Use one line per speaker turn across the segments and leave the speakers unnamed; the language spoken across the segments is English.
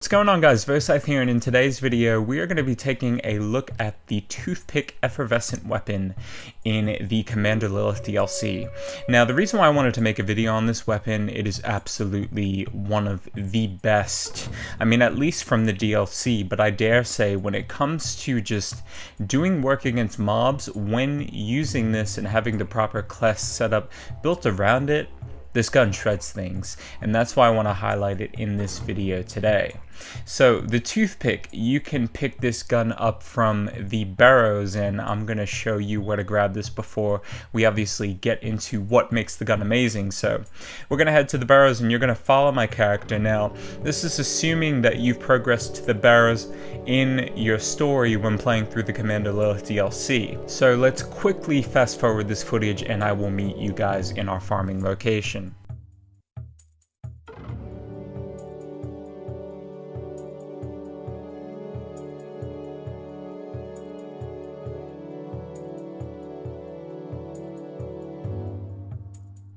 What's going on, guys? Vhosythe here, and in today's video we are going to be taking a look at the Toothpick Effervescent weapon in the Commander Lilith DLC. Now, the reason why I wanted to make a video on this weapon, it is absolutely one of the best, I mean at least from the DLC, but I dare say when it comes to just doing work against mobs, when using this and having the proper class setup built around it, this gun shreds things, and that's why I want to highlight it in this video today. So the Toothpick, you can pick this gun up from the barrows, and I'm going to show you where to grab this before we obviously get into what makes the gun amazing. So we're going to head to the barrows and you're going to follow my character. Now, this is assuming that you've progressed to the barrows in your story when playing through the Commander Lilith DLC. So let's quickly fast forward this footage and I will meet you guys in our farming location.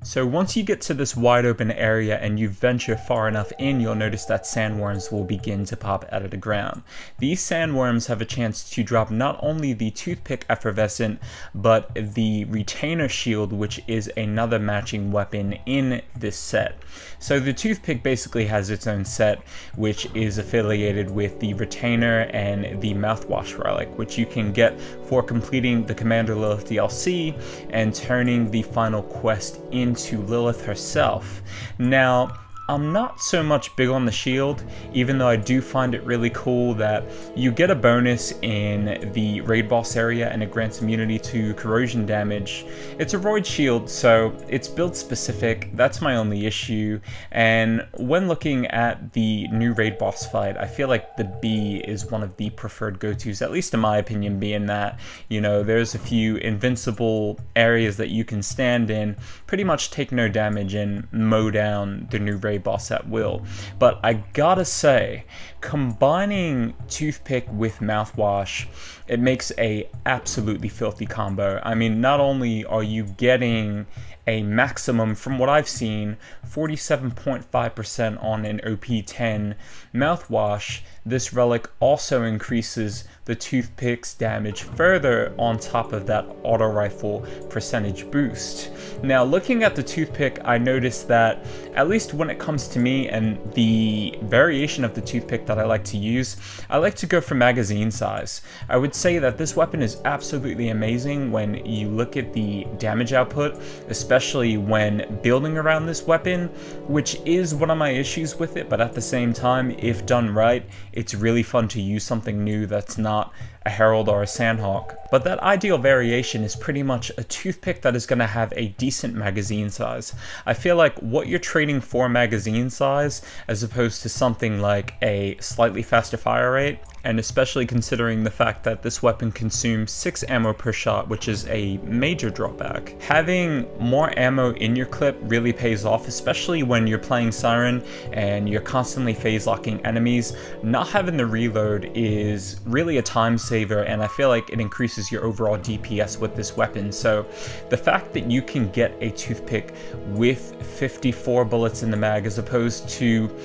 So once you get to this wide open area and you venture far enough in, you'll notice that sandworms will begin to pop out of the ground. These sandworms have a chance to drop not only the Toothpick Effervescent, but the Retainer Shield, which is another matching weapon in this set. So the Toothpick basically has its own set, which is affiliated with the Retainer and the Mouthwash Relic, which you can get for completing the Commander Lilith DLC and turning the final quest into Lilith herself. Now, I'm not so much big on the shield, even though I do find it really cool that you get a bonus in the raid boss area and it grants immunity to corrosion damage. It's a roid shield, so it's build specific. That's my only issue. And when looking at the new raid boss fight, I feel like the B is one of the preferred go-tos, at least in my opinion, being that, you know, there's a few invincible areas that you can stand in, pretty much take no damage and mow down the new raid boss at will. But I gotta say, combining Toothpick with Mouthwash, it makes a absolutely filthy combo. I mean, not only are you getting a maximum, from what I've seen, 47.5% on an OP10 Mouthwash, this relic also increases the Toothpick's damage further on top of that auto rifle percentage boost. Now, looking at the Toothpick, I noticed that, at least when it comes to me and the variation of the Toothpick that I like to use, I like to go for magazine size. I would say that this weapon is absolutely amazing when you look at the damage output, especially when building around this weapon, which is one of my issues with it, but at the same time, if done right, it's really fun to use something new that's not a Herald or a Sandhawk. But that ideal variation is pretty much a Toothpick that is going to have a decent magazine size. I feel like what you're trading for magazine size, as opposed to something like a slightly faster fire rate, and especially considering the fact that this weapon consumes 6 ammo per shot, which is a major drawback. Having more ammo in your clip really pays off, especially when you're playing Siren and you're constantly phase locking enemies. Not having the reload is really a time saver, and I feel like it increases your overall DPS with this weapon. So the fact that you can get a Toothpick with 54 bullets in the mag, as opposed to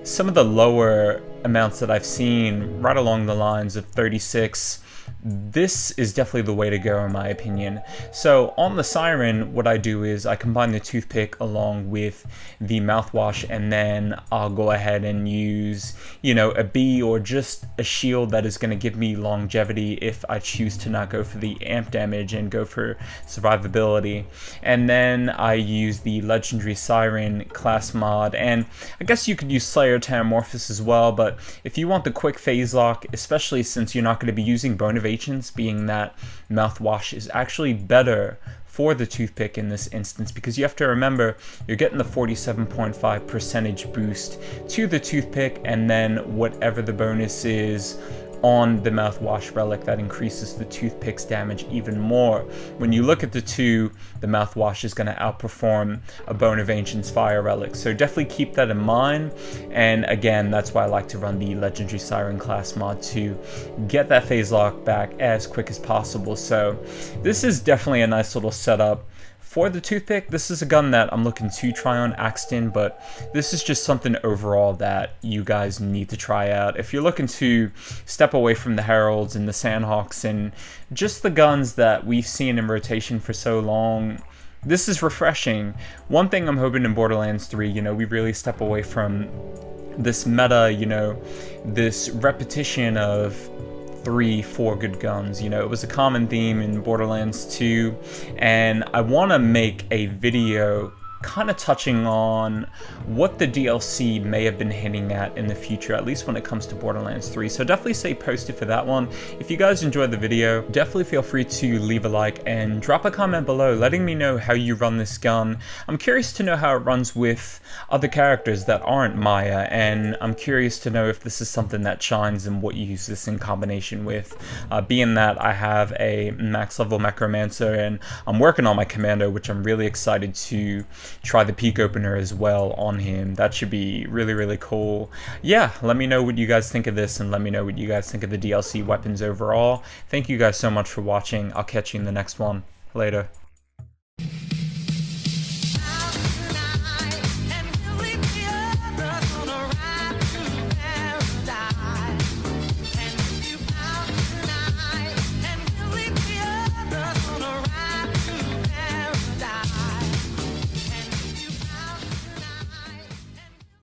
some of the lower amounts that I've seen right along the lines of 36, this is definitely the way to go in my opinion. So on the Siren, what I do is I combine the Toothpick along with the Mouthwash, and then I'll go ahead and use, you know, a B or just a shield that is going to give me longevity if I choose to not go for the amp damage and go for survivability. And then I use the Legendary Siren class mod, and I guess you could use Slayer Terramorphous as well, but if you want the quick phase lock, especially since you're not going to be using Bone of Ancients, being that Mouthwash is actually better for the Toothpick in this instance, because you have to remember you're getting the 47.5 percentage boost to the Toothpick, and then whatever the bonus is on the Mouthwash Relic that increases the Toothpick's damage even more. When you look at the two, the Mouthwash is going to outperform a Bone of Ancients Fire Relic, so definitely keep that in mind. And again, that's why I like to run the Legendary Siren class mod to get that phase lock back as quick as possible. So this is definitely a nice little setup For the Toothpick, this is a gun that I'm looking to try on Axton, but this is just something overall that you guys need to try out. If you're looking to step away from the Heralds and the Sandhawks and just the guns that we've seen in rotation for so long, this is refreshing. One thing I'm hoping in Borderlands 3, we really step away from this meta, this repetition of 3-4 good guns. It was a common theme in Borderlands 2, and I want to make a video kind of touching on what the DLC may have been hinting at in the future, at least when it comes to Borderlands 3. So definitely stay posted for that one. If you guys enjoyed the video, definitely feel free to leave a like and drop a comment below letting me know how you run this gun. I'm curious to know how it runs with other characters that aren't Maya, and I'm curious to know if this is something that shines and what you use this in combination with. Being that I have a max level Necromancer and I'm working on my Commander, which I'm really excited to try the peak opener as well on him. That should be really, really cool. Yeah, let me know what you guys think of this, and let me know what you guys think of the DLC weapons overall. Thank you guys so much for watching. I'll catch you in the next one. Later.